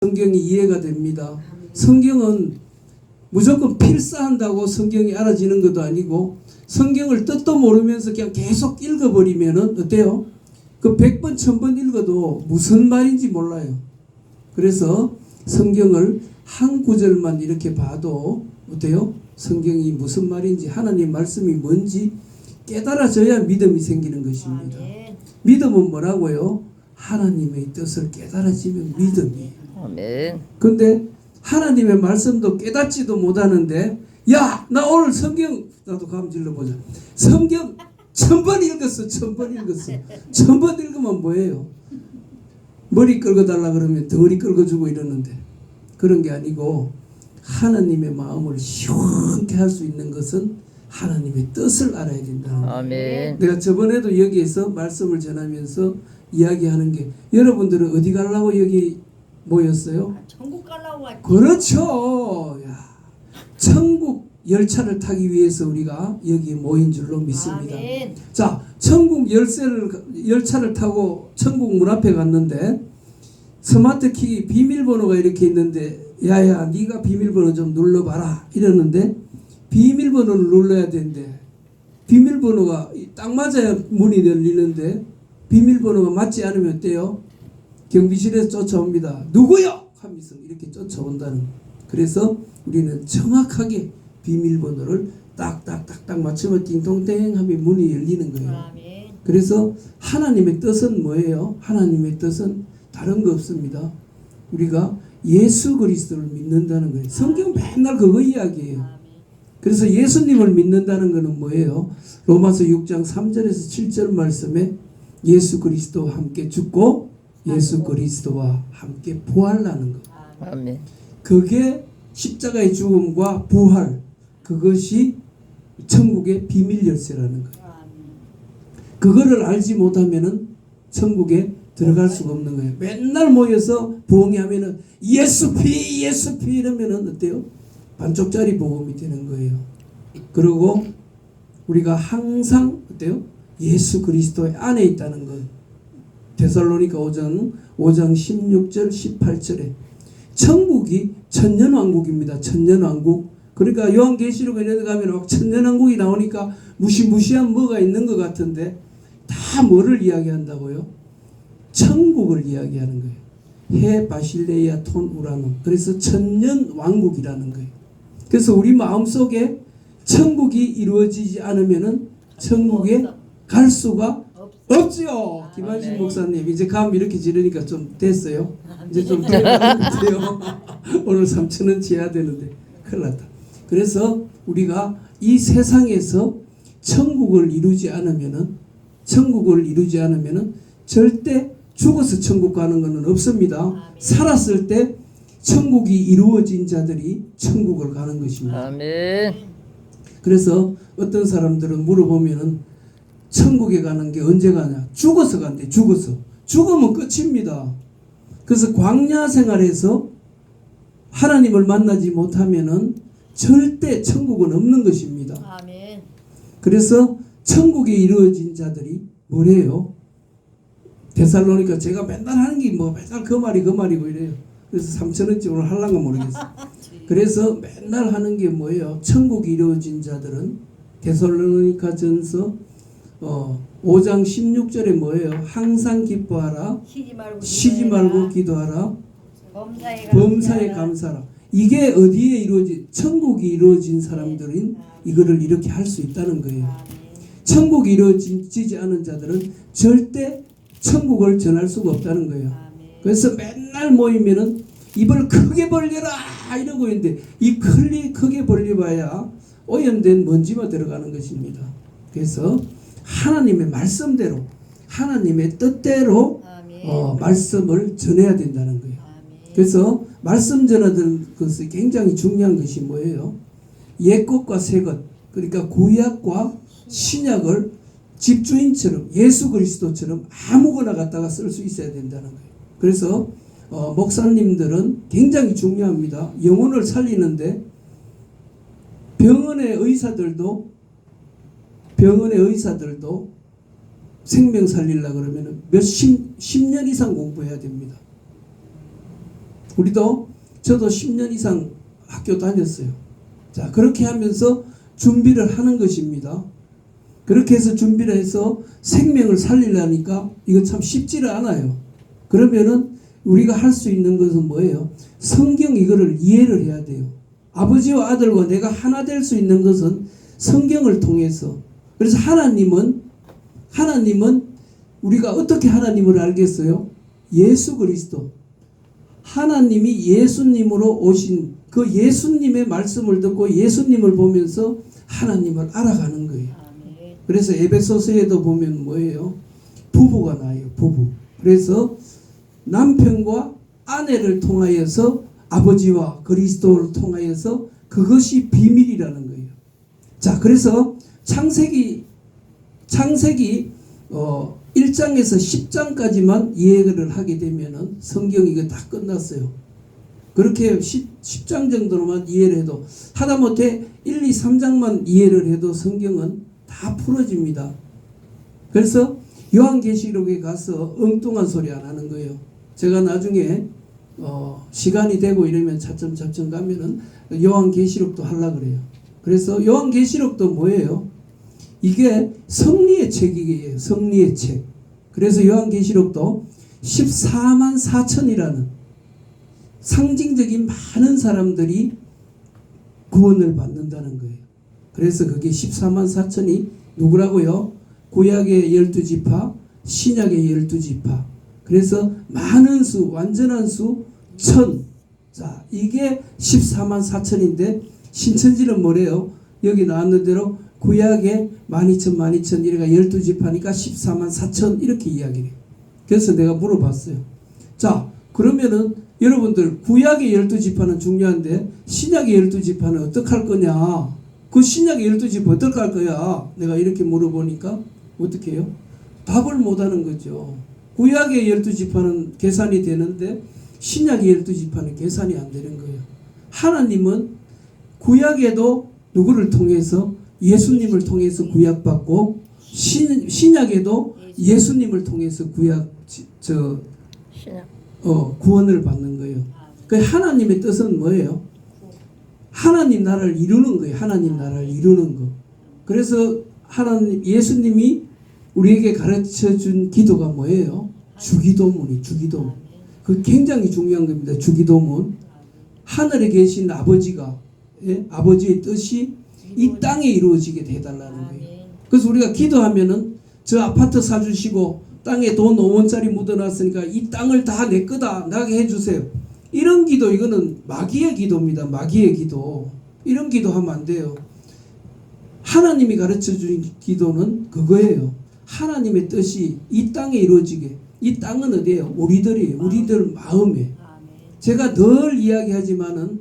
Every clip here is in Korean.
성경이 이해가 됩니다. 성경은 무조건 필사한다고 성경이 알아지는 것도 아니고 성경을 뜻도 모르면서 그냥 계속 읽어버리면은 어때요? 그 100번, 1000번 읽어도 무슨 말인지 몰라요. 그래서 성경을 한 구절만 이렇게 봐도 어때요? 성경이 무슨 말인지 하나님 말씀이 뭔지 깨달아져야 믿음이 생기는 것입니다. 믿음은 뭐라고요? 하나님의 뜻을 깨달아지면 믿음이에요. 아멘. 근데 하나님의 말씀도 깨닫지도 못하는데 야, 나 오늘 성경 나도 감 질러보자. 성경 1000번 읽었어. 1000번 읽었어. 1000번 읽으면 뭐예요? 머리 긁어달라 그러면 덩어리 긁어주고 이러는데 그런 게 아니고 하나님의 마음을 시원케 할 수 있는 것은 하나님의 뜻을 알아야 된다. 아멘. 내가 저번에도 여기에서 말씀을 전하면서 이야기하는 게 여러분들은 어디 가려고 여기 모였어요? 천국 가려고 왔지. 그렇죠. 야, 천국 열차를 타기 위해서 우리가 여기 모인 줄로 믿습니다. 아멘. 자, 천국 열차를 타고 천국 문 앞에 갔는데 스마트키 비밀번호가 이렇게 있는데 야야 네가 비밀번호 좀 눌러봐라 이러는데 비밀번호를 눌러야 되는데 비밀번호가 딱 맞아야 문이 열리는데 비밀번호가 맞지 않으면 어때요? 경비실에서 쫓아옵니다. 누구요? 하면서 이렇게 쫓아온다는. 그래서 우리는 정확하게 비밀번호를 딱딱딱딱 맞추면 띵동댕 하면 문이 열리는 거예요. 아멘. 그래서 하나님의 뜻은 뭐예요? 하나님의 뜻은 다른 거 없습니다. 우리가 예수 그리스도를 믿는다는 거예요. 성경 맨날 그거 이야기해요. 그래서 예수님을 믿는다는 것은 뭐예요? 로마서 6장 3절에서 7절 말씀에 예수 그리스도와 함께 죽고 예수 그리스도와 함께 부활하는 것. 아멘. 그게 십자가의 죽음과 부활, 그것이 천국의 비밀 열쇠라는 거예요. 그거를 알지 못하면은 천국에 들어갈 수가 없는 거예요. 맨날 모여서 부흥하면은 예수 피 이러면은 어때요? 반쪽짜리 복음이 되는 거예요. 그리고 우리가 항상 어때요? 예수 그리스도의 안에 있다는 것. 데살로니가 5장 16절 18절에 천국이 천년왕국입니다. 천년왕국. 그러니까 요한계시록에 이런 데 가면 막 천년왕국이 나오니까 무시무시한 뭐가 있는 것 같은데 다 뭐를 이야기한다고요? 천국을 이야기하는 거예요. 해 바실레이아 톤 우라노. 그래서 천년왕국이라는 거예요. 그래서 우리 마음속에 천국이 이루어지지 않으면은 천국에 갈 수가 없지요. 김한신 목사님 이제 감 이렇게 지르니까 좀 됐어요. 이제 좀 들어가는 것 같아요. 오늘 3,000원 지어야 되는데 큰일 났다. 그래서 우리가 이 세상에서 천국을 이루지 않으면은 절대 죽어서 천국 가는 것은 없습니다. 살았을 때 천국이 이루어진 자들이 천국을 가는 것입니다. 아멘. 그래서 어떤 사람들은 물어보면은 천국에 가는 게 언제 가냐? 죽어서 간대. 죽으면 끝입니다. 그래서 광야 생활에서 하나님을 만나지 못하면은 절대 천국은 없는 것입니다. 아멘. 그래서 천국에 이루어진 자들이 뭐래요? 데살로니가 제가 맨날 하는 게 뭐 맨날 그 말이고 이래요. 그래서 3,000원째 오늘 할란가 모르겠어요. 그래서 맨날 하는 게 뭐예요? 천국에 이루어진 자들은 데살로니가 전서 5장 16절에 뭐예요? 항상 기뻐하라. 쉬지 말고 기도하라. 범사에 감사하라. 이게 어디에 이루어진 천국이 이루어진 사람들은 이거를 이렇게 할 수 있다는 거예요. 천국이 이루어지지 않은 자들은 절대 천국을 전할 수가 없다는 거예요. 그래서 맨날 모이면은 입을 크게 벌려라 이러고 있는데 이 크게 벌려봐야 오염된 먼지만 들어가는 것입니다. 그래서 하나님의 말씀대로 하나님의 뜻대로 말씀을 전해야 된다는 거예요. 그래서 말씀 전하는 것이 굉장히 중요한 것이 뭐예요? 옛것과 새것, 그러니까 구약과 신약을 집주인처럼 예수 그리스도처럼 아무거나 갖다가 쓸 수 있어야 된다는 거예요. 그래서 목사님들은 굉장히 중요합니다. 영혼을 살리는데 병원의 의사들도 생명 살리려고 그러면 10년 이상 공부해야 됩니다. 저도 10년 이상 학교 다녔어요. 자, 그렇게 하면서 준비를 하는 것입니다. 그렇게 해서 준비를 해서 생명을 살리려니까 이거 참 쉽지를 않아요. 그러면은 우리가 할 수 있는 것은 뭐예요? 성경 이거를 이해를 해야 돼요. 아버지와 아들과 내가 하나 될 수 있는 것은 성경을 통해서. 그래서 하나님은 우리가 어떻게 하나님을 알겠어요? 예수 그리스도. 하나님이 예수님으로 오신 그 예수님의 말씀을 듣고 예수님을 보면서 하나님을 알아가는 거예요. 그래서 에베소서에도 보면 뭐예요? 부부가 나와요. 부부. 그래서 남편과 아내를 통하여서 아버지와 그리스도를 통하여서 그것이 비밀이라는 거예요. 자, 그래서 창세기 1장에서 10장까지만 이해를 하게 되면은 성경이 이거 다 끝났어요. 그렇게 10장 정도로만 이해를 해도, 하다못해 1, 2, 3장만 이해를 해도 성경은 다 풀어집니다. 그래서 요한계시록에 가서 엉뚱한 소리 안 하는 거예요. 제가 나중에 시간이 되고 이러면 차츰 가면은 요한계시록도 하려고 그래요. 그래서 요한계시록도 뭐예요? 이게 승리의 책이에요. 승리의 책. 그래서 요한계시록도 14만 4천이라는 상징적인 많은 사람들이 구원을 받는다는 거예요. 그래서 그게 14만 4천이 누구라고요? 구약의 12지파, 신약의 12지파. 그래서 많은 수, 완전한 수, 천. 자, 이게 14만 4천인데 신천지는 뭐래요? 여기 나왔는 대로 구약에 12,000 이래가 12지파니까 14만 4천 이렇게 이야기를 해요. 그래서 내가 물어봤어요. 자, 그러면은 여러분들 구약의 12지파는 중요한데 신약의 12지파는 어떡할 거냐? 그 신약의 12지파 어떡할 거야? 내가 이렇게 물어보니까 어떻게 해요? 답을 못하는 거죠. 구약의 12지파는 계산이 되는데 신약의 12지파는 계산이 안 되는 거예요. 하나님은 구약에도 누구를 통해서? 예수님을 통해서 구약받고 신약에도 예수님을 통해서 구원을 받는 거예요. 그 하나님의 뜻은 뭐예요? 하나님 나라를 이루는 거예요. 하나님 나라를 이루는 거. 그래서 예수님이 우리에게 가르쳐 준 기도가 뭐예요? 주기도문이 주기도문. 그 굉장히 중요한 겁니다. 주기도문. 하늘에 계신 아버지가 아버지의 뜻이 이 땅에 이루어지게 해달라는 거예요. 그래서 우리가 기도하면은 저 아파트 사주시고 땅에 돈 5원짜리 묻어놨으니까 이 땅을 다 내 거다 나게 해주세요. 이런 기도, 이거는 마귀의 기도입니다. 마귀의 기도. 이런 기도하면 안 돼요. 하나님이 가르쳐 준 기도는 그거예요. 하나님의 뜻이 이 땅에 이루어지게. 이 땅은 어디예요? 우리들이에요. 우리들 마음에. 제가 늘 이야기하지만은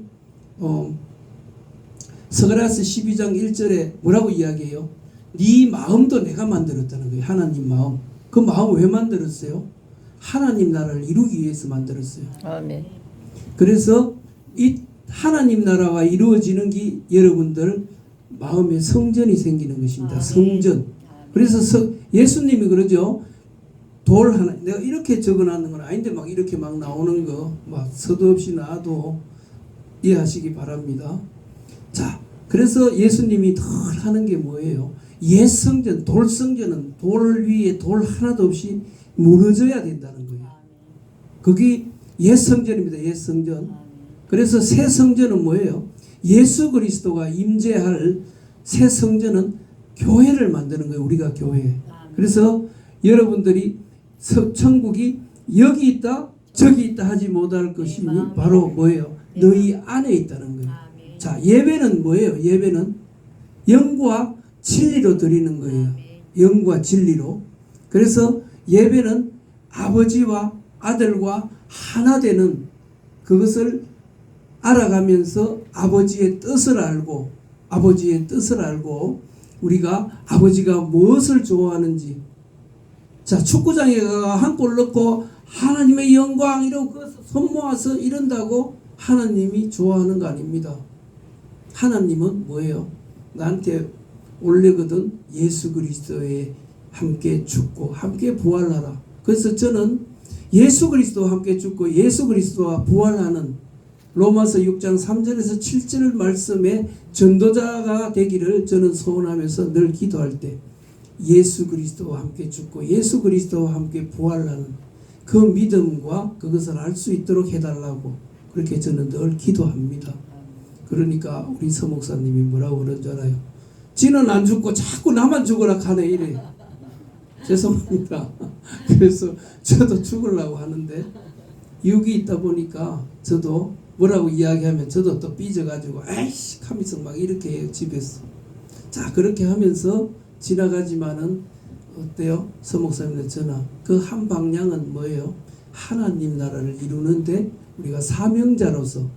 스가랴서 12장 1절에 뭐라고 이야기해요? 네 마음도 내가 만들었다는 거예요. 하나님 마음. 그 마음을 왜 만들었어요? 하나님 나라를 이루기 위해서 만들었어요. 아멘. 그래서 이 하나님 나라가 이루어지는 게 여러분들 마음에 성전이 생기는 것입니다. 성전. 그래서 예수님이 그러죠. 돌 하나, 내가 이렇게 적어놨는 건 아닌데 막 이렇게 막 나오는 거 막 서도 없이 놔도 이해하시기 바랍니다. 자, 그래서 예수님이 늘 하는 게 뭐예요? 옛 성전, 돌 성전은 돌 위에 돌 하나도 없이 무너져야 된다는 거예요. 그게 옛 성전입니다. 옛 성전. 그래서 새 성전은 뭐예요? 예수 그리스도가 임재할 새 성전은 교회를 만드는 거예요. 우리가 교회. 그래서 여러분들이 천국이 여기 있다 저기 있다 하지 못할 것이 바로 뭐예요? 너희 안에 있다는 거예요. 자, 예배는 뭐예요? 예배는 영과 진리로 드리는 거예요. 영과 진리로. 그래서 예배는 아버지와 아들과 하나 되는 그것을 알아가면서 아버지의 뜻을 알고 우리가 아버지가 무엇을 좋아하는지. 자, 축구장에 가 한 골 넣고 하나님의 영광 이러고 손 모아서 이런다고 하나님이 좋아하는 거 아닙니다. 하나님은 뭐예요? 나한테 원래거든 예수 그리스도에 함께 죽고 함께 부활하라. 그래서 저는 예수 그리스도와 함께 죽고 예수 그리스도와 부활하는 로마서 6장 3절에서 7절 말씀의 전도자가 되기를 저는 소원하면서 늘 기도할 때 예수 그리스도와 함께 죽고 예수 그리스도와 함께 부활하는 그 믿음과 그것을 알 수 있도록 해달라고 그렇게 저는 늘 기도합니다. 그러니까 우리 서 목사님이 뭐라고 그러는 줄 알아요? 지는 안 죽고 자꾸 나만 죽으라 하네 이래. 죄송합니다. 그래서 저도 죽으려고 하는데 육이 있다 보니까 저도 뭐라고 이야기하면 저도 또 삐져가지고 아이씨 카미성 막 이렇게 해요 집에서. 자 그렇게 하면서 지나가지만은 어때요? 서 목사님들 전화 그 한 방향은 뭐예요? 하나님 나라를 이루는데 우리가 사명자로서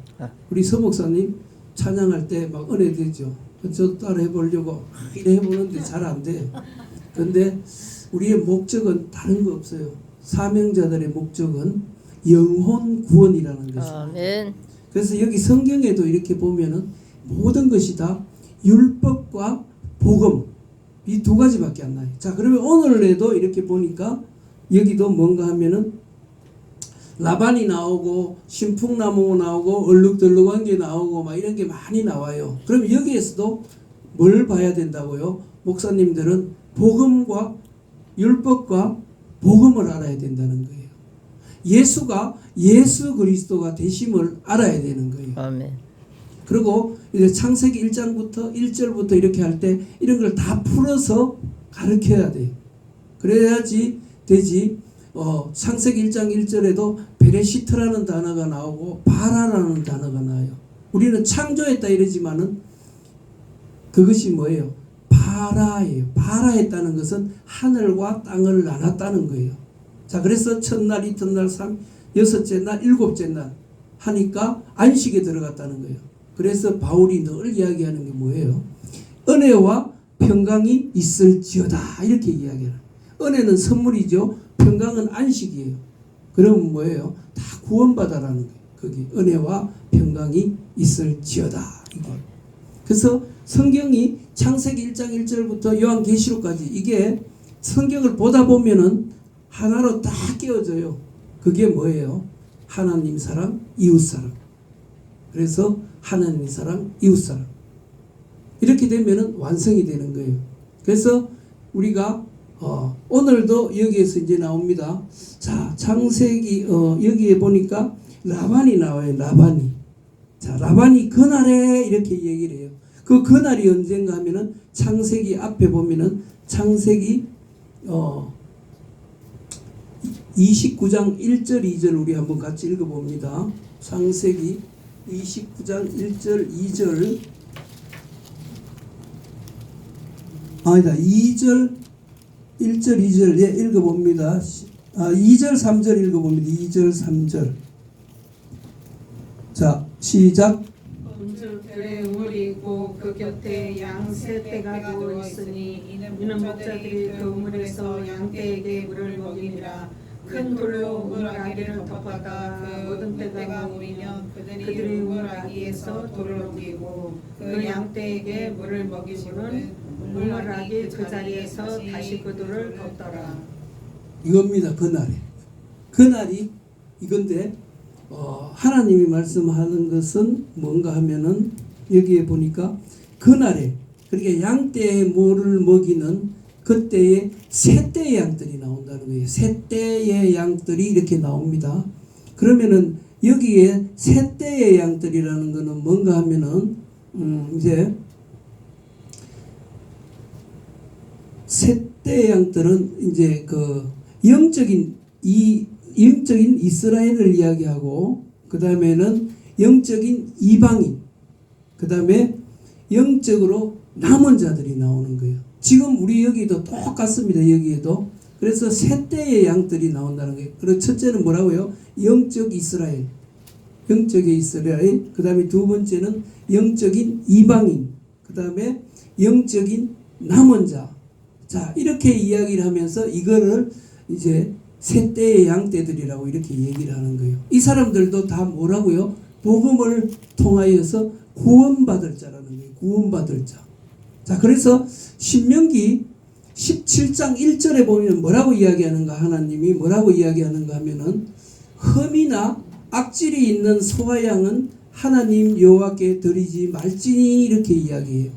우리 서 목사님 찬양할 때 막 은혜 되죠. 저도 따라 해보려고 이래 해보는데 잘 안 돼. 근데 우리의 목적은 다른 거 없어요. 사명자들의 목적은 영혼 구원이라는 것입니다. 아멘. 그래서 여기 성경에도 이렇게 보면은 모든 것이 다 율법과 복음 이 두 가지밖에 안 나요. 자 그러면 오늘에도 이렇게 보니까 여기도 뭔가 하면은 라반이 나오고 신풍나무 나오고 얼룩덜룩한 게 나오고 막 이런 게 많이 나와요. 그럼 여기에서도 뭘 봐야 된다고요? 목사님들은 복음과 율법과 복음을 알아야 된다는 거예요. 예수가 예수 그리스도가 되심을 알아야 되는 거예요. 아멘. 그리고 이제 창세기 1장부터 1절부터 이렇게 할 때 이런 걸 다 풀어서 가르쳐야 돼요. 그래야지 되지. 창세기 1장 1절에도 베레시트라는 단어가 나오고 바라라는 단어가 나와요. 우리는 창조했다 이러지만은 그것이 뭐예요? 바라예요. 바라했다는 것은 하늘과 땅을 나눴다는 거예요. 자, 그래서 첫날, 이튿날, 여섯째 날, 일곱째 날 하니까 안식에 들어갔다는 거예요. 그래서 바울이 늘 이야기하는 게 뭐예요? 은혜와 평강이 있을지어다 이렇게 이야기해요. 은혜는 선물이죠. 평강은 안식이에요. 그러면 뭐예요? 다 구원받아라는 거예요. 거기 은혜와 평강이 있을지어다. 그래서 성경이 창세기 1장 1절부터 요한계시록까지 이게 성경을 보다 보면은 하나로 다 깨어져요. 그게 뭐예요? 하나님 사랑, 이웃 사랑. 그래서 하나님 사랑, 이웃 사랑. 이렇게 되면은 완성이 되는 거예요. 그래서 우리가 오늘도 여기에서 이제 나옵니다. 자, 창세기 여기에 보니까 라반이 나와요. 라반이. 자, 라반이 그날에 이렇게 얘기를 해요. 그날이 언젠가 하면은 창세기 앞에 보면은 창세기 29장 1절 2절 우리 한번 같이 읽어봅니다. 창세기 29장 1절 2절 아니다 2절 1절 2절 예 읽어봅니다. 2절 3절 읽어봅니다. 2절 3절 자 시작. 들에 우물이 있고 그 곁에 양 세 떼가 누워 있으니 이는 목자들이 그 우물에서 양떼에게 물을 먹이니라. 큰 돌로 우물 아기를 덮었다. 그 모든 떼가 모이면 그들이 우물 아기에서 돌을 옮기고 그 양떼에게 물을 먹이고는 우물 아기 그 자리에서 다시 그 돌을 덮더라. 이겁니다. 그날이 이건데 하나님이 말씀하는 것은 뭔가 하면은 여기에 보니까 그날에 그러니까 양떼에 물을 먹이는 그때에 세 떼의 양들이 나온다는 거예요. 세 떼의 양들이 이렇게 나옵니다. 그러면은 여기에 세 떼의 양들이라는 거는 뭔가 하면은 이제 세 떼의 양들은 이제 그 영적인 이스라엘을 이야기하고 그 다음에는 영적인 이방인 그 다음에 영적으로 남은 자들이 나오는 거예요. 지금 우리 여기도 똑같습니다. 여기에도 그래서 세 떼의 양들이 나온다는 거예요. 그리고 첫째는 뭐라고요? 영적 이스라엘 영적의 이스라엘 그 다음에 두 번째는 영적인 이방인 그 다음에 영적인 남은 자. 자 이렇게 이야기를 하면서 이거를 이제 세 떼의 양떼들이라고 이렇게 얘기를 하는 거예요. 이 사람들도 다 뭐라고요? 복음을 통하여서 구원받을 자라는 거예요. 구원받을 자. 자, 그래서 신명기 17장 1절에 보면 뭐라고 이야기하는가, 하나님이 뭐라고 이야기하는가 하면은 흠이나 악질이 있는 소와 양은 하나님 여호와께 드리지 말지니 이렇게 이야기해요.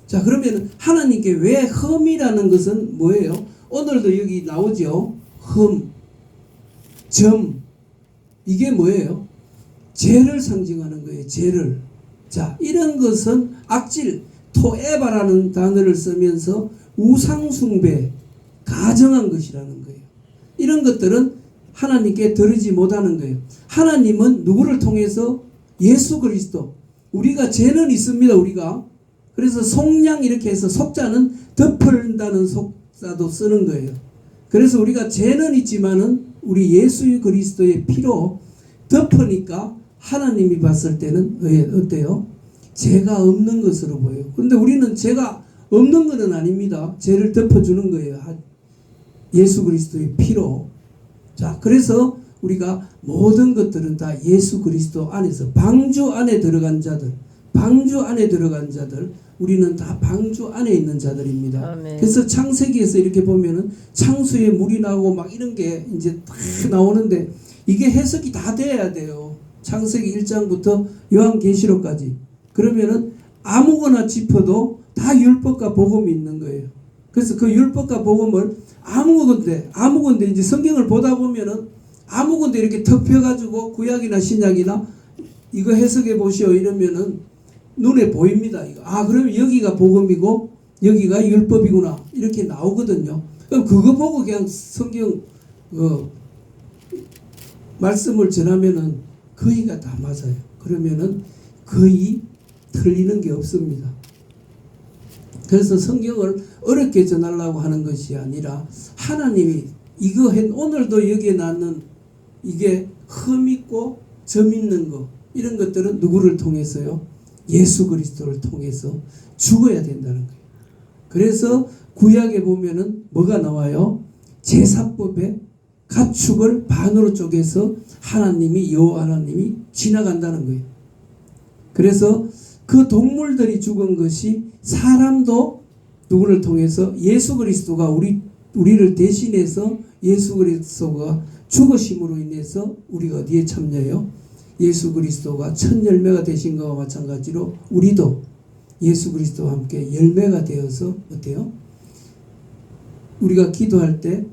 자, 그러면 하나님께 왜 흠이라는 것은 뭐예요? 오늘도 여기 나오죠. 흠, 점, 이게 뭐예요? 죄를 상징하는 거예요. 죄를. 자, 이런 것은 악질, 토에바라는 단어를 쓰면서 우상숭배, 가정한 것이라는 거예요. 이런 것들은 하나님께 드리지 못하는 거예요. 하나님은 누구를 통해서? 예수 그리스도. 우리가 죄는 있습니다. 우리가. 그래서 속량 이렇게 해서 속자는 덮는다는 속자도 쓰는 거예요. 그래서 우리가 죄는 있지만은 우리 예수 그리스도의 피로 덮으니까 하나님이 봤을 때는 어때요? 죄가 없는 것으로 보여요. 그런데 우리는 죄가 없는 것은 아닙니다. 죄를 덮어주는 거예요. 예수 그리스도의 피로. 자, 그래서 우리가 모든 것들은 다 예수 그리스도 안에서 방주 안에 들어간 자들, 방주 안에 들어간 자들, 우리는 다 방주 안에 있는 자들입니다. 아멘. 그래서 창세기에서 이렇게 보면은 창수에 물이 나오고 막 이런 게 이제 다 나오는데 이게 해석이 다 돼야 돼요. 창세기 1장부터 요한계시록까지. 그러면은 아무거나 짚어도 다 율법과 복음이 있는 거예요. 그래서 그 율법과 복음을 아무건데 이제 성경을 보다 보면은 아무건데 이렇게 턱 펴가지고 구약이나 신약이나 이거 해석해 보시오 이러면은 눈에 보입니다. 이거. 아, 그러면 여기가 복음이고 여기가 율법이구나 이렇게 나오거든요. 그럼 그거 보고 그냥 성경 말씀을 전하면은 거의가 다 맞아요. 그러면은 거의 틀리는 게 없습니다. 그래서 성경을 어렵게 전하려고 하는 것이 아니라 하나님이 이거 오늘도 여기에 낳는 이게 흠 있고 점 있는 거 이런 것들은 누구를 통해서요? 예수 그리스도를 통해서 죽어야 된다는 거예요. 그래서 구약에 보면은 뭐가 나와요? 제사법에 가축을 반으로 쪼개서 여호와 하나님이 지나간다는 거예요. 그래서 그 동물들이 죽은 것이 사람도 누구를 통해서 예수 그리스도가 우리를 대신해서 예수 그리스도가 죽으심으로 인해서 우리가 어디에 참여해요? 예수 그리스도가 첫 열매가 되신 것과 마찬가지로 우리도 예수 그리스도와 함께 열매가 되어서 어때요? 우리가 기도할 때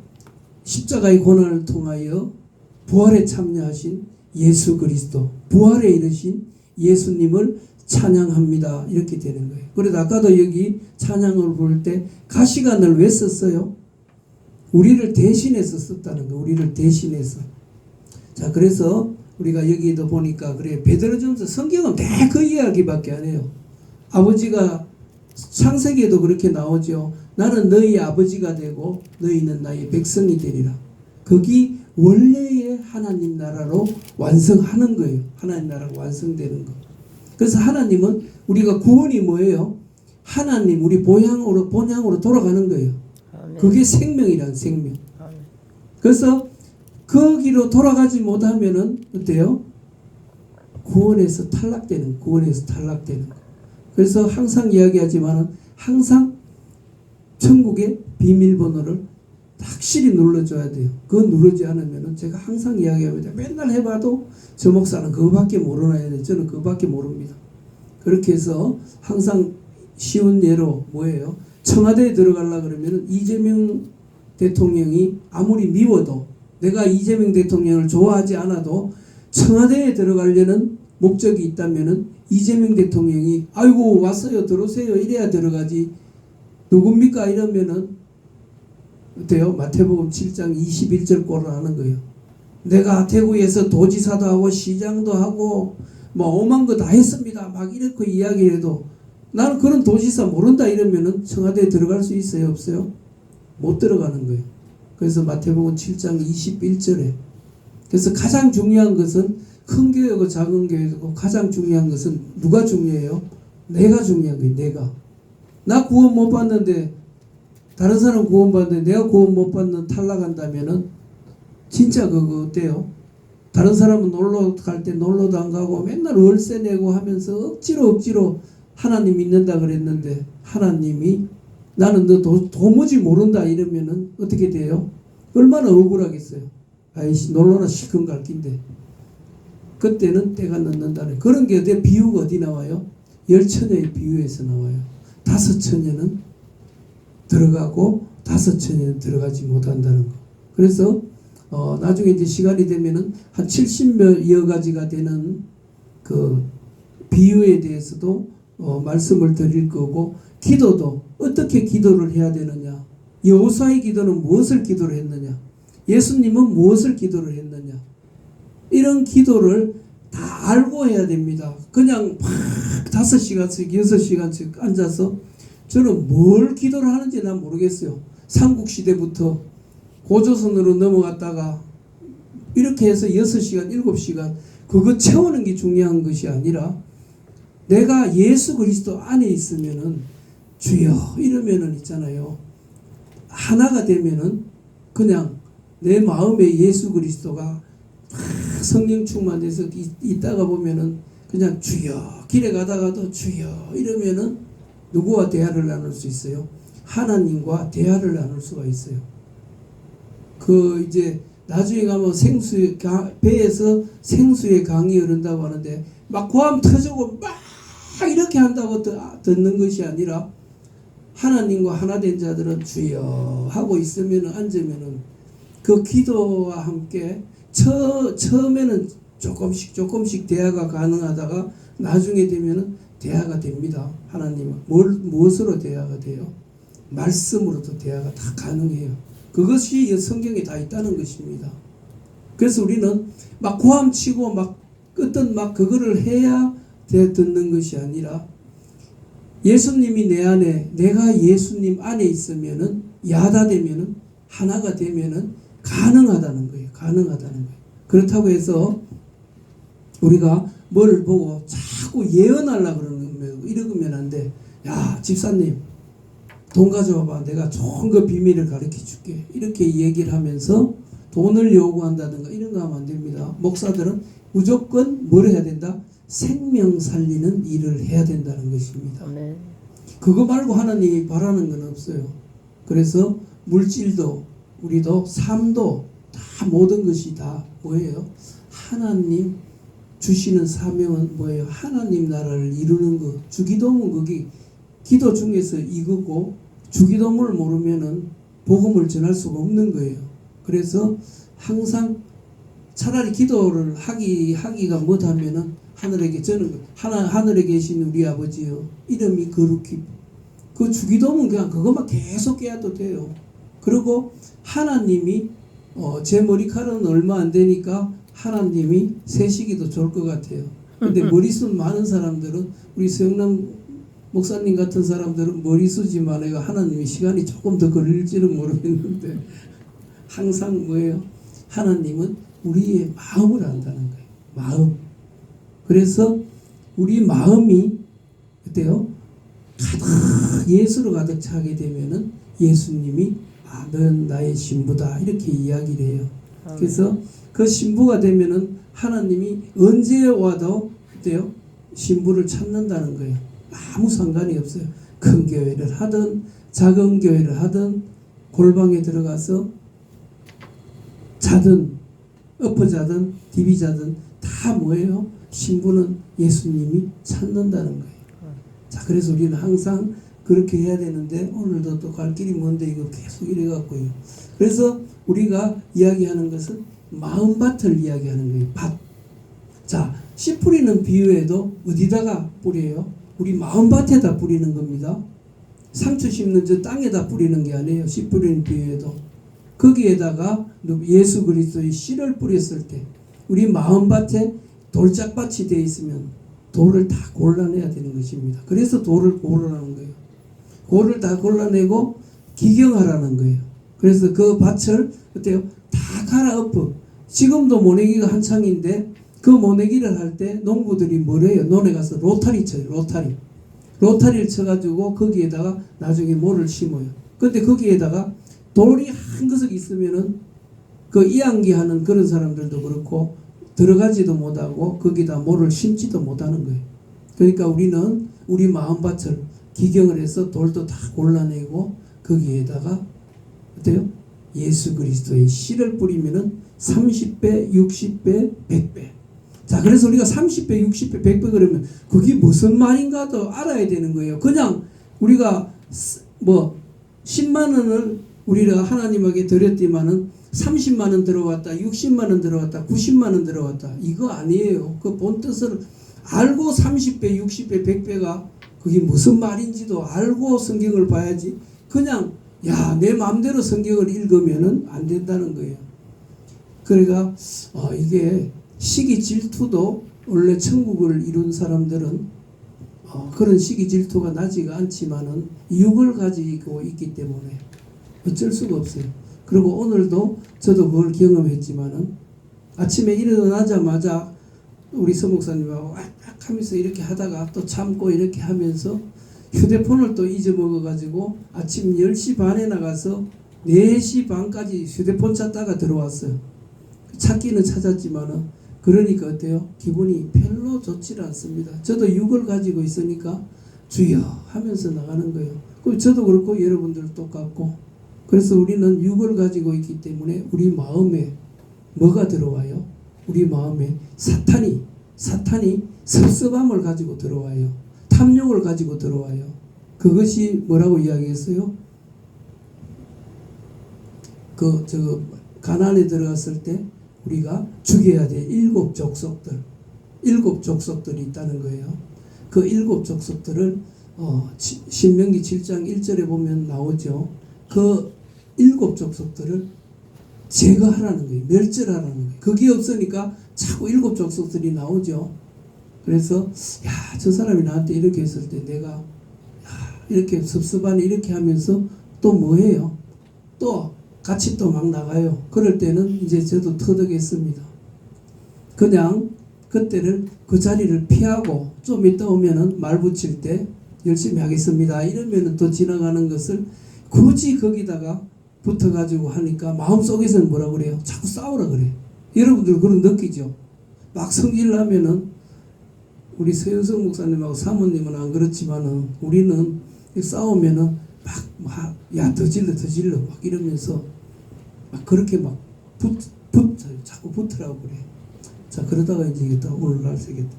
십자가의 고난을 통하여 부활에 참여하신 예수 그리스도, 부활에 이르신 예수님을 찬양합니다. 이렇게 되는 거예요. 그래도 아까도 여기 찬양을 부를 때 가시관을 왜 썼어요? 우리를 대신해서 썼다는 거예요. 우리를 대신해서. 자, 그래서 우리가 여기도 보니까 그래 베드로전서 성경은 다 그 이야기밖에 안 해요. 아버지가 창세기에도 그렇게 나오죠. 나는 너희 아버지가 되고 너희는 나의 백성이 되리라. 거기 원래의 하나님 나라로 완성하는 거예요. 하나님 나라가 완성되는 거. 그래서 하나님은 우리가 구원이 뭐예요? 하나님 우리 본향으로 돌아가는 거예요. 아멘. 그게 생명이란 생명. 아멘. 그래서 거기로 돌아가지 못하면은 어때요? 구원에서 탈락되는 거. 그래서 항상 이야기하지만은 항상 천국의 비밀번호를 확실히 눌러줘야 돼요. 그거 누르지 않으면은 제가 항상 이야기합니다. 맨날 해봐도 저 목사는 그거밖에 모르나 해요. 저는 그거밖에 모릅니다. 그렇게 해서 항상 쉬운 예로 뭐예요? 청와대에 들어가려고 그러면은 이재명 대통령이 아무리 미워도 내가 이재명 대통령을 좋아하지 않아도 청와대에 들어가려는 목적이 있다면은 이재명 대통령이 아이고 왔어요 들어오세요 이래야 들어가지 누굽니까 이러면은 어때요? 마태복음 7장 21절 꼴을 하는 거예요. 내가 대구에서 도지사도 하고 시장도 하고 뭐 오만 거 다 했습니다 막 이렇게 이야기를 해도 나는 그런 도지사 모른다 이러면은 청와대에 들어갈 수 있어요 없어요? 못 들어가는 거예요. 그래서 마태복음 7장 21절에 그래서 가장 중요한 것은 큰 교회고 작은 교회고 가장 중요한 것은 누가 중요해요? 내가 중요한 거예요. 내가. 나 구원 못 받는데 다른 사람 구원 받는데 내가 구원 못 받는 탈락한다면은 진짜 그거 어때요? 다른 사람은 놀러 갈 때 놀러도 안 가고 맨날 월세 내고 하면서 억지로 하나님 믿는다 그랬는데 하나님이 나는 너 도무지 모른다 이러면은 어떻게 돼요? 얼마나 억울하겠어요. 아이씨 놀러나 시큰 갈긴데. 그때는 때가 늦는다는 그런 게 어디 비유가 어디 나와요? 10처녀의 비유에서 나와요. 5처녀는 들어가고 5처녀는 들어가지 못한다는 거. 그래서 나중에 이제 시간이 되면은 한 70여 가지가 되는 그 비유에 대해서도 말씀을 드릴 거고, 기도도 어떻게 기도를 해야 되느냐, 여호수아의 기도는 무엇을 기도를 했느냐, 예수님은 무엇을 기도를 했느냐, 이런 기도를 다 알고 해야 됩니다. 그냥 막 5시간씩 6시간씩 앉아서 저는 뭘 기도를 하는지 난 모르겠어요. 삼국시대부터 고조선으로 넘어갔다가 이렇게 해서 6시간 7시간 그거 채우는 게 중요한 것이 아니라, 내가 예수 그리스도 안에 있으면은 주여 이러면은 있잖아요, 하나가 되면은 그냥 내 마음에 예수 그리스도가 성령 충만돼서 있다가 보면은 그냥 주여, 길에 가다가도 주여 이러면은 누구와 대화를 나눌 수 있어요? 하나님과 대화를 나눌 수가 있어요. 그 이제 나중에 가면 배에서 생수의 강이 흐른다고 하는데, 막 고함 터지고 막 이렇게 한다고 듣는 것이 아니라, 하나님과 하나 된 자들은 주여 하고 있으면 앉으면은 그 기도와 함께 처음에는 조금씩 대화가 가능하다가 나중에 되면은 대화가 됩니다. 하나님은 무엇으로 대화가 돼요? 말씀으로도 대화가 다 가능해요. 그것이 성경에 다 있다는 것입니다. 그래서 우리는 막 고함치고 막 그거를 해야 듣는 것이 아니라, 예수님이 내 안에, 내가 예수님 안에 있으면은, 야다 되면은, 하나가 되면은 가능하다는 거예요. 가능하다는 거예요. 그렇다고 해서 우리가 뭘 보고 자꾸 예언하려고 그러는 거예요. 이러면 안 돼. 야, 집사님 돈 가져와봐, 내가 좋은 거 비밀을 가르쳐 줄게, 이렇게 얘기를 하면서 돈을 요구한다든가 이런 거 하면 안 됩니다. 목사들은 무조건 뭘 해야 된다? 생명 살리는 일을 해야 된다는 것입니다. 네. 그거 말고 하나님이 바라는 건 없어요. 그래서 물질도 우리도 삶도 다 모든 것이 다 뭐예요? 하나님 주시는 사명은 뭐예요? 하나님 나라를 이루는 것. 주기도문 거기 기도 중에서 이거고, 주기도문을 모르면은 복음을 전할 수가 없는 거예요. 그래서 항상 차라리 기도를 하기가 못하면은 저는 하늘에 계신 우리 아버지요, 이름이 거룩히, 그 주기도문 그냥 그것만 계속 깨야도 돼요. 그리고 하나님이 제 머리카락은 얼마 안 되니까 하나님이 세시기도 좋을 것 같아요. 근데 머리숱 많은 사람들은, 우리 서영남 목사님 같은 사람들은 머리숱이 많아요. 하나님이 시간이 조금 더 걸릴지는 모르겠는데, 항상 뭐예요? 하나님은 우리의 마음을 안다는 거예요. 마음. 그래서 우리 마음이 어때요? 가득 예수로 가득 차게 되면은 예수님이 넌 나의 신부다 이렇게 이야기를 해요. 그래서 그 신부가 되면은 하나님이 언제 와도 어때요? 신부를 찾는다는 거예요. 아무 상관이 없어요. 큰 교회를 하든 작은 교회를 하든 골방에 들어가서 자든 엎어자든 디비자든 다 뭐예요? 신부는 예수님이 찾는다는 거예요. 자, 그래서 우리는 항상 그렇게 해야 되는데, 오늘도 또 갈 길이 먼데 이거 계속 이래갖고요. 그래서 우리가 이야기하는 것은 마음밭을 이야기하는 거예요. 밭. 자, 씨 뿌리는 비유에도 어디다가 뿌려요? 우리 마음밭에다 뿌리는 겁니다. 상추 심는 저 땅에다 뿌리는 게 아니에요. 씨 뿌리는 비유에도. 거기에다가 예수 그리스도의 씨를 뿌렸을 때, 우리 마음밭에 돌짝밭이 되어 있으면 돌을 다 골라내야 되는 것입니다. 그래서 돌을 고르라는 거예요. 돌을 다 골라내고 기경하라는 거예요. 그래서 그 밭을 어때요? 다 갈아엎어. 지금도 모내기가 한창인데, 그 모내기를 할 때 농부들이 뭘 해요? 논에 가서 로타리 쳐요. 로타리를 쳐가지고 거기에다가 나중에 모를 심어요. 근데 거기에다가 돌이 한 그석 있으면은 그 이양기 하는 그런 사람들도 그렇고 들어가지도 못하고 거기다 모를 심지도 못하는 거예요. 그러니까 우리는 우리 마음밭을 기경을 해서 돌도 다 골라내고 거기에다가 어때요? 예수 그리스도의 씨를 뿌리면은 30배, 60배, 100배. 자, 그래서 우리가 30배, 60배, 100배 그러면 그게 무슨 말인가도 알아야 되는 거예요. 그냥 우리가 뭐 10만 원을 우리가 하나님에게 드렸지만은 30만 원 들어왔다, 60만 원 들어왔다, 90만 원 들어왔다. 이거 아니에요. 그 본 뜻을 알고 30배, 60배, 100배가 그게 무슨 말인지도 알고 성경을 봐야지. 그냥 야, 내 마음대로 성경을 읽으면은 안 된다는 거예요. 그러니까 이게 시기 질투도 원래 천국을 이룬 사람들은 그런 시기 질투가 나지가 않지만은 육을 가지고 있기 때문에 어쩔 수가 없어요. 그리고 오늘도 저도 그걸 경험했지만은 아침에 일어나자마자 우리 서목사님하고 악 하면서 이렇게 하다가 또 참고 이렇게 하면서 휴대폰을 또 잊어먹어 가지고 아침 10시 반에 나가서 4시 반까지 휴대폰 찾다가 들어왔어요. 찾기는 찾았지만은 그러니까 어때요? 기분이 별로 좋지 않습니다. 저도 육을 가지고 있으니까 주여 하면서 나가는 거예요. 그럼 저도 그렇고 여러분들 똑같고 그래서 우리는 육을 가지고 있기 때문에 우리 마음에 뭐가 들어와요? 우리 마음에 사탄이 섭섭함을 가지고 들어와요. 탐욕을 가지고 들어와요. 그것이 뭐라고 이야기했어요? 가나안에 들어갔을 때 우리가 죽여야 될 7 족속들이 있다는 거예요. 그 7 족속들을 신명기 7장 1절에 보면 나오죠. 그 7 족속들을 제거하라는 거예요. 멸절하라는 거예요. 그게 없으니까 자꾸 7 족속들이 나오죠. 그래서 저 사람이 나한테 이렇게 했을 때 내가 이렇게 섭섭하네 이렇게 하면서 또 뭐해요? 또 같이 또 막 나가요. 그럴 때는 이제 저도 터득했습니다. 그냥 그때를 그 자리를 피하고 좀 이따 오면은 말 붙일 때 열심히 하겠습니다. 이러면은 또 지나가는 것을 굳이 거기다가 붙어가지고 하니까 마음속에서는 뭐라 그래요? 자꾸 싸우라 그래요. 여러분들 그런 느끼죠? 막 성질나면은 우리 서윤석 목사님하고 사모님은 안 그렇지만은 우리는 싸우면은 더 질러 막 이러면서 막 그렇게 막 자꾸 붙으라고 그래. 자, 그러다가 이제 오늘 날 새겠다.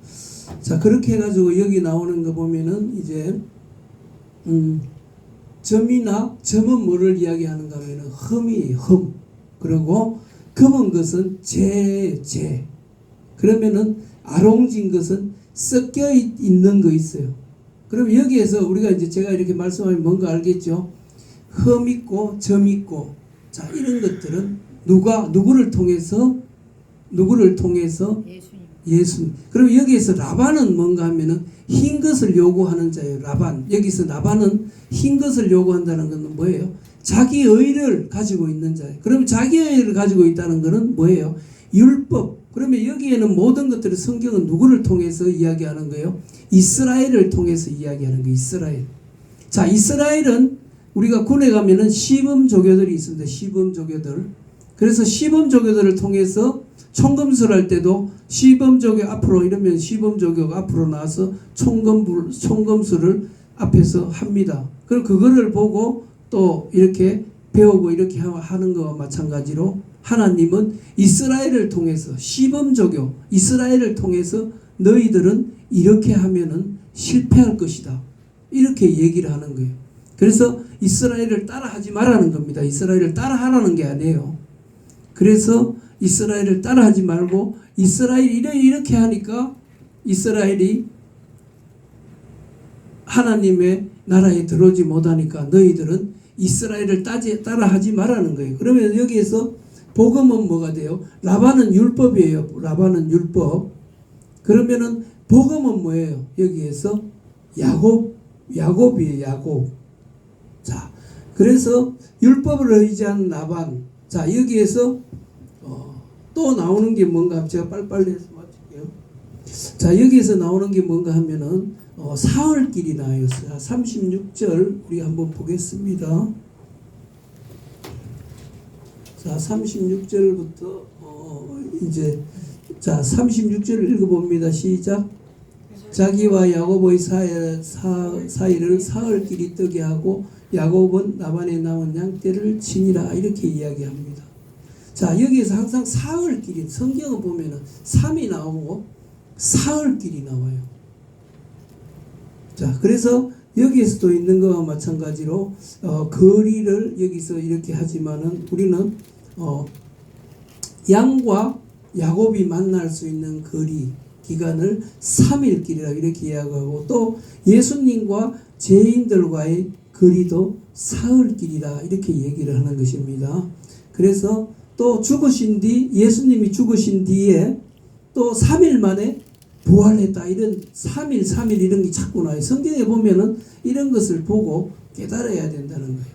자, 그렇게 해가지고 여기 나오는 거 보면은 이제 점은 뭐를 이야기하는가 하면은 흠이에요. 흠. 그리고 검은 것은 재. 그러면은 아롱진 것은 섞여 있는 거 있어요. 그럼 여기에서 우리가 이제 제가 이렇게 말씀하면 뭔가 알겠죠? 흠 있고 점 있고 자 이런 것들은 누구를 통해서 예수님. 그럼 여기에서 라반은 뭔가 하면은 흰 것을 요구하는 자예요. 라반. 여기서 라반은 흰 것을 요구한다는 것은 뭐예요? 자기 의를 가지고 있는 자예요. 그럼 자기 의를 가지고 있다는 것은 뭐예요? 율법. 그러면 여기에는 모든 것들을 성경은 누구를 통해서 이야기하는 거예요? 이스라엘을 통해서 이야기하는 거예요. 이스라엘. 자, 이스라엘은 우리가 군에 가면은 시범조교들이 있습니다. 시범조교들. 그래서 시범조교들을 통해서 총검술 할 때도 시범조교 앞으로 이러면 시범조교가 앞으로 나와서 총검술을 앞에서 합니다. 그럼 그거를 보고 또 이렇게 배우고 이렇게 하는 거와 마찬가지로 하나님은 이스라엘을 통해서 시범조교 이스라엘을 통해서 너희들은 이렇게 하면은 실패할 것이다. 이렇게 얘기를 하는 거예요. 그래서 이스라엘을 따라하지 말라는 겁니다. 이스라엘을 따라하라는 게 아니에요. 그래서 이스라엘을 따라하지 말고 이스라엘이 이렇게 하니까 이스라엘이 하나님의 나라에 들어오지 못하니까 너희들은 이스라엘을 따라하지 말라는 거예요. 그러면 여기에서 복음은 뭐가 돼요? 라반은 율법이에요. 라반은 율법. 그러면은 복음은 뭐예요? 여기에서 야곱이에요. 야곱. 자, 그래서 율법을 의지한 라반. 자, 여기에서 또 나오는 게 뭔가 제가 빨리빨리 해서 맞출게요. 자, 여기에서 나오는 게 뭔가 하면은 사흘길이 나와요. 36절 우리 한번 보겠습니다. 자, 36절부터 이제 자 36절을 읽어봅니다. 시작. 자기와 야곱의 사이를 사흘길이 뜨게 하고 야곱은 나반에 남은 양떼를 치니라 이렇게 이야기합니다. 자, 여기에서 항상 사흘길이, 성경을 보면은 3이 나오고 사흘길이 나와요. 자, 그래서 여기에서도 있는 것과 마찬가지로 거리를 여기서 이렇게 하지만은 우리는 양과 야곱이 만날 수 있는 거리 기간을 3일길이라고 이렇게 이야기하고, 또 예수님과 죄인들과의 거리도 사흘길이라 이렇게 얘기를 하는 것입니다. 그래서 또 죽으신 뒤, 예수님이 죽으신 뒤에 또 3일 만에 부활했다, 이런 3일 이런 게 자꾸 나와요. 성경에 보면은 이런 것을 보고 깨달아야 된다는 거예요.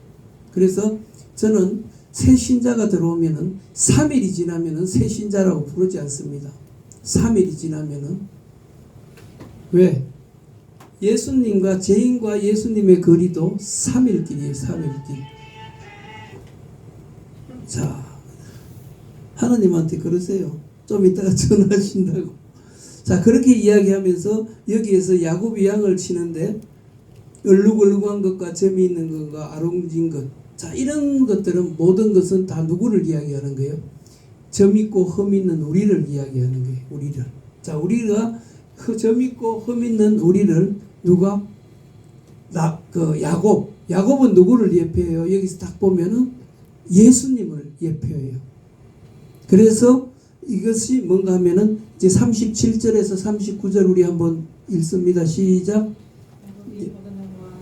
그래서 저는 새 신자가 들어오면은 3일이 지나면은 새 신자라고 부르지 않습니다. 3일이 지나면은. 왜? 예수님과 죄인과 예수님의 거리도 3일길이에요. 3일길. 자, 하나님한테 그러세요. 좀 이따가 전화하신다고. 자, 그렇게 이야기하면서 여기에서 야곱이 양을 치는데 얼룩얼룩한 것과 점이 있는 것과 아롱진 것, 자, 이런 것들은, 모든 것은 다 누구를 이야기하는 거예요? 점 있고 흠 있는 우리를 이야기하는 거예요. 우리를. 자, 우리가 점 있고 흠 있는 우리를 누가? 야곱은 누구를 예표해요? 여기서 딱 보면은 예수님을 예표해요. 그래서 이것이 뭔가 하면은 이제 37절에서 39절 우리 한번 읽습니다. 시작.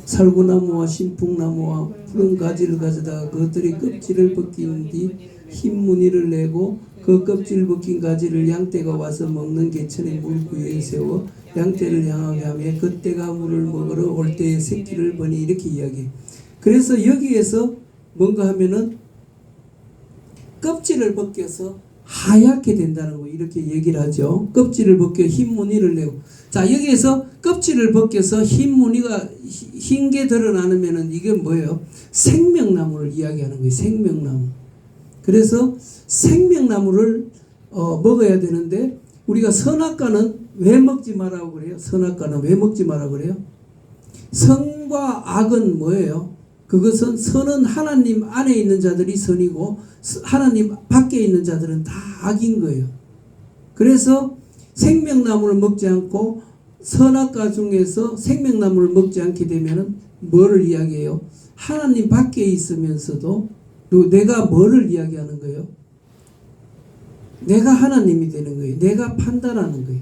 살구나무와 신풍나무와 푸른 가지를 가져다가 그것들이 껍질을 벗긴 뒤 흰 무늬를 내고 그 껍질 벗긴 가지를 양떼가 와서 먹는 개천의 물 위에 세워 양떼를 향하게 하며 그떼가 물을 먹으러 올 때에 새끼를 보니, 이렇게 이야기해요. 그래서 여기에서 뭔가 하면은 껍질을 벗겨서 하얗게 된다는 거, 이렇게 얘기를 하죠. 껍질을 벗겨 흰 무늬를 내고. 자, 여기에서 껍질을 벗겨서 흰 무늬가 흰 게 드러나면은 이게 뭐예요? 생명나무를 이야기하는 거예요. 생명나무. 그래서 생명나무를 먹어야 되는데, 우리가 선악과는 왜 먹지 말라고 그래요? 선악과는 왜 먹지 말라고 그래요? 선과 악은 뭐예요? 그것은, 선은 하나님 안에 있는 자들이 선이고 하나님 밖에 있는 자들은 다 악인 거예요. 그래서 생명나무를 먹지 않고 선악과 중에서 생명나무를 먹지 않게 되면은 뭐를 이야기해요? 하나님 밖에 있으면서도 내가 뭐를 이야기하는 거예요? 내가 하나님이 되는 거예요. 내가 판단하는 거예요.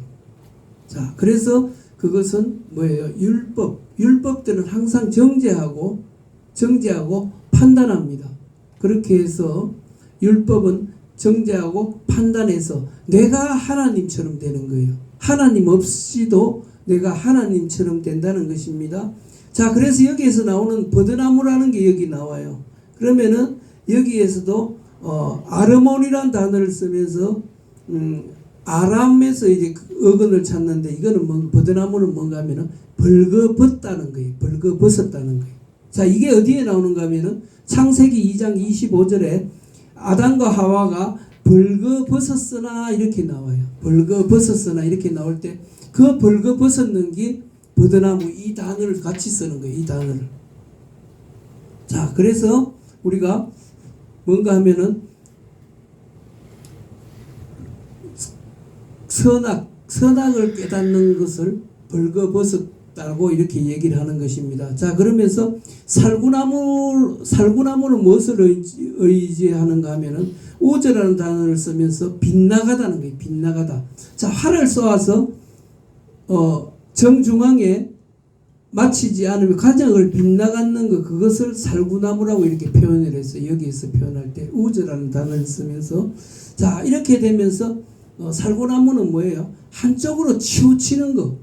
자, 그래서 그것은 뭐예요? 율법들은 항상 정죄하고 판단합니다. 그렇게 해서 율법은 정죄하고 판단해서 내가 하나님처럼 되는 거예요. 하나님 없이도 내가 하나님처럼 된다는 것입니다. 자, 그래서 여기에서 나오는 버드나무라는 게 여기 나와요. 그러면은 여기에서도 아르몬이라는 단어를 쓰면서 아람에서 이제 어근을 찾는데, 이거는 버드나무는 뭔가 하면은 벌거벗다는 거예요. 벌거벗었다는 거예요. 자, 이게 어디에 나오는가 하면은 창세기 2장 25절에 아담과 하와가 벌거벗었으나 이렇게 나와요. 벌거벗었으나 이렇게 나올 때 그 벌거벗었는 게 버드나무, 이 단어를 같이 쓰는 거예요. 이 단어를. 자, 그래서 우리가 뭔가 하면은 선악을 깨닫는 것을 벌거벗었다고 이렇게 얘기를 하는 것입니다. 자, 그러면서 살구나무는 무엇을 의지하는가 하면은 우저라는 단어를 쓰면서 빗나가다는 거예요. 빗나가다. 자, 활을 쏘아서 정중앙에 맞히지 않으면 가정을 빗나가는 것, 그것을 살구나무라고 이렇게 표현을 했어요. 여기에서 표현할 때 우저라는 단어를 쓰면서, 자, 이렇게 되면서 살구나무는 뭐예요? 한쪽으로 치우치는 것,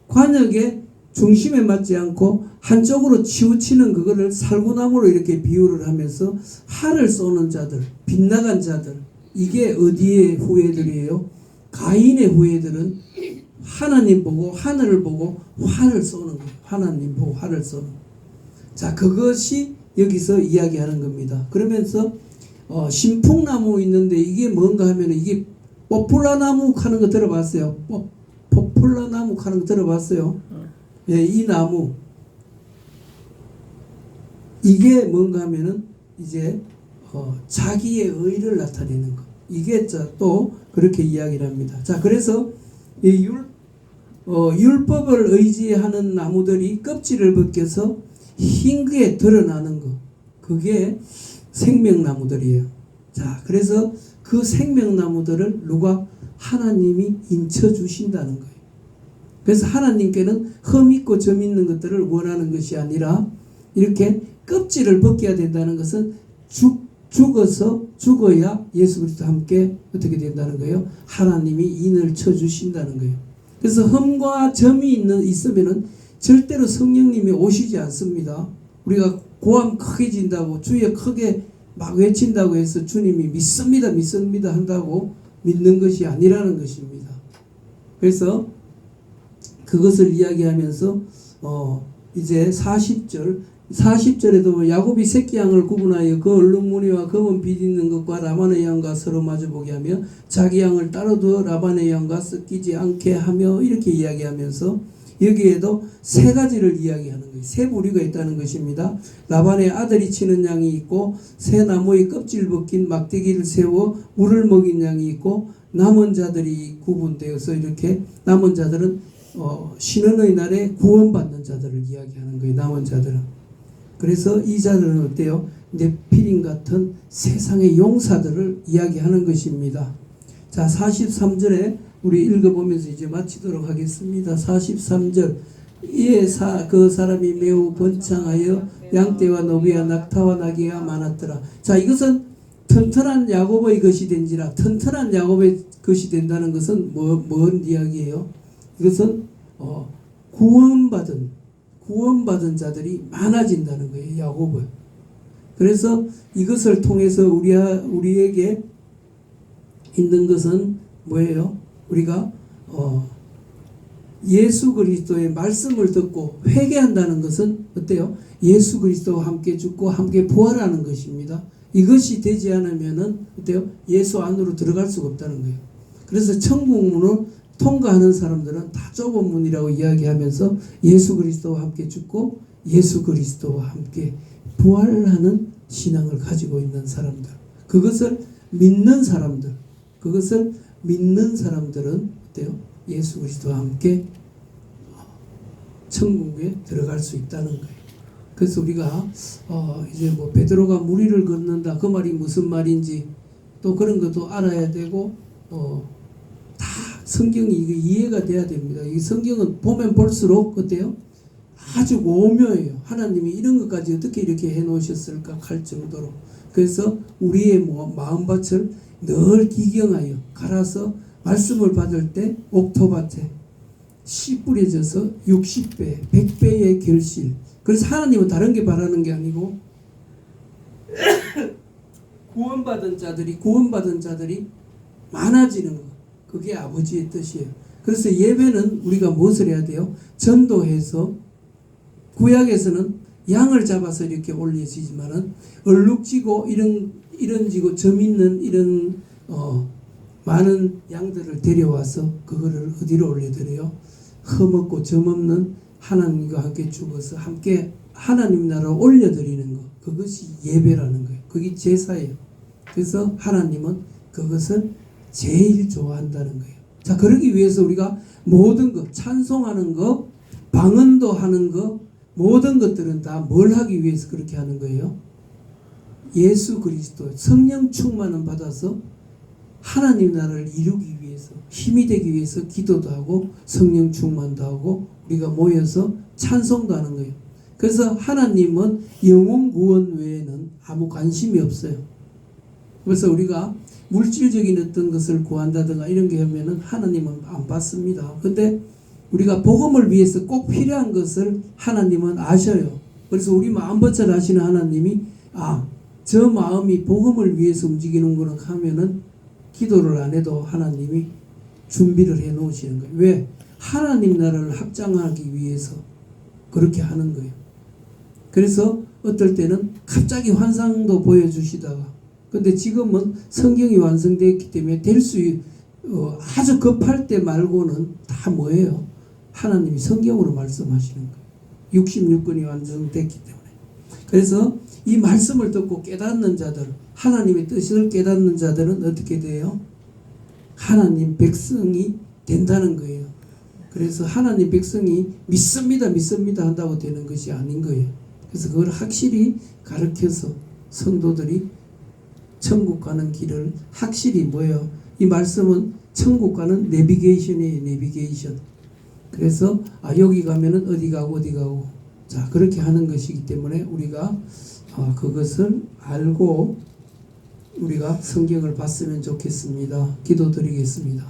관역의 중심에 맞지 않고 한쪽으로 치우치는 그거를 살구나무로 이렇게 비유를 하면서 활을 쏘는 자들, 빗나간 자들, 이게 어디의 후예들이에요? 가인의 후예들은 하나님 보고 하늘을 보고 활을 쏘는 거예요. 하나님 보고 활을 쏘는 거예요. 자, 그것이 여기서 이야기하는 겁니다. 그러면서 신풍나무 있는데 이게 뭔가 하면 이게 포플라나무 하는 거 들어봤어요? 포플라나무. 나무 하는 거 들어봤어요? 예, 이 나무 이게 뭔가 하면은 이제 자기의 의를 나타내는 거. 이게 또 그렇게 이야기를 합니다. 자, 그래서 이 율법을 의지하는 나무들이 껍질을 벗겨서 흰게 드러나는 거. 그게 생명나무들이에요. 자, 그래서 그 생명나무들을 누가? 하나님이 인쳐 주신다는 거예요. 그래서 하나님께는 흠 있고 점 있는 것들을 원하는 것이 아니라 이렇게 껍질을 벗겨야 된다는 것은 죽어야 예수 그리스도와 함께 어떻게 된다는 거예요? 하나님이 인을 쳐 주신다는 거예요. 그래서 흠과 점이 있으면은 절대로 성령님이 오시지 않습니다. 우리가 고함 크게 진다고 주여 크게 막 외친다고 해서 주님이 믿습니다 믿습니다 한다고 믿는 것이 아니라는 것입니다. 그래서 그것을 이야기하면서 이제 40절에도 야곱이 새끼 양을 구분하여 그 얼룩무늬와 검은 빛 있는 것과 라반의 양과 서로 마주보게 하며 자기 양을 따로 두어 라반의 양과 섞이지 않게 하며 이렇게 이야기하면서 여기에도 세 가지를 이야기하는 거예요. 세 부류가 있다는 것입니다. 라반의 아들이 치는 양이 있고 새 나무의 껍질 벗긴 막대기를 세워 물을 먹인 양이 있고 남은 자들이 구분되어서 이렇게 남은 자들은 신원의 날에 구원받는 자들을 이야기하는 거예요. 남은 자들은. 그래서 이 자들은 어때요? 네피림 같은 세상의 용사들을 이야기하는 것입니다. 자, 43절에 우리 읽어보면서 이제 마치도록 하겠습니다. 43절 이에 그 사람이 매우 번창하여 양떼와 노비와 낙타와 나귀가 많았더라. 자, 이것은 튼튼한 야곱의 것이 된지라. 튼튼한 야곱의 것이 된다는 것은 뭔 이야기예요? 이것은 구원받은 자들이 많아진다는 거예요. 야곱은. 그래서 이것을 통해서 우리에게 있는 것은 뭐예요? 우리가 예수 그리스도의 말씀을 듣고 회개한다는 것은 어때요? 예수 그리스도와 함께 죽고 함께 부활하는 것입니다. 이것이 되지 않으면은 어때요? 예수 안으로 들어갈 수가 없다는 거예요. 그래서 천국문을 통과하는 사람들은 다 좁은 문이라고 이야기하면서 예수 그리스도와 함께 죽고 예수 그리스도와 함께 부활하는 신앙을 가지고 있는 사람들, 그것을 믿는 사람들은 어때요? 예수 그리스도와 함께 천국에 들어갈 수 있다는 거예요. 그래서 우리가 이제 뭐 베드로가 무리를 걷는다 그 말이 무슨 말인지 또 그런 것도 알아야 되고 다 성경이 이게 이해가 돼야 됩니다. 이 성경은 보면 볼수록 어때요? 아주 오묘해요. 하나님이 이런 것까지 어떻게 이렇게 해놓으셨을까 할 정도로. 그래서 우리의 마음밭을 늘 기경하여 갈아서 말씀을 받을 때 옥토밭에 씨 뿌려져서 60배, 100배의 결실. 그래서 하나님은 다른 게 바라는 게 아니고 구원받은 자들이 많아지는 것. 그게 아버지의 뜻이에요. 그래서 예배는 우리가 무엇을 해야 돼요? 전도해서 구약에서는 양을 잡아서 이렇게 올려지지만은 얼룩지고 이런 지고 점 있는 이런 많은 양들을 데려와서 그거를 어디로 올려드려요? 흠없고 점 없는 하나님과 함께 죽어서 함께 하나님 나라로 올려드리는 것. 그것이 예배라는 거예요. 그게 제사예요. 그래서 하나님은 그것을 제일 좋아한다는 거예요. 자, 그러기 위해서 우리가 모든 것, 찬송하는 것, 방언도 하는 것, 모든 것들은 다 뭘 하기 위해서 그렇게 하는 거예요? 예수 그리스도 성령 충만을 받아서 하나님 나라를 이루기 위해서, 힘이 되기 위해서 기도도 하고 성령 충만도 하고 우리가 모여서 찬송도 하는 거예요. 그래서 하나님은 영혼 구원 외에는 아무 관심이 없어요. 그래서 우리가 물질적인 어떤 것을 구한다든가 이런 게 하면은 하나님은 안 받습니다. 근데 우리가 복음을 위해서 꼭 필요한 것을 하나님은 아셔요. 그래서 우리 마음버릇 아시는 하나님이 저 마음이 복음을 위해서 움직이는구나 하면은 기도를 안 해도 하나님이 준비를 해 놓으시는 거예요. 왜? 하나님 나라를 확장하기 위해서 그렇게 하는 거예요. 그래서 어떨 때는 갑자기 환상도 보여주시다가 근데 지금은 성경이 완성되었기 때문에 될 수 아주 급할 때 말고는 다 뭐예요? 하나님이 성경으로 말씀하시는 거예요. 66권이 완성됐기 때문에. 그래서 이 말씀을 듣고 깨닫는 자들, 하나님의 뜻을 깨닫는 자들은 어떻게 돼요? 하나님 백성이 된다는 거예요. 그래서 하나님 백성이 믿습니다 한다고 되는 것이 아닌 거예요. 그래서 그걸 확실히 가르쳐서 성도들이 천국 가는 길을 확실히 뭐예요? 이 말씀은 천국 가는 내비게이션이에요. 내비게이션. 그래서 여기 가면은 어디 가고 자 그렇게 하는 것이기 때문에 우리가 그것을 알고 우리가 성경을 봤으면 좋겠습니다. 기도드리겠습니다.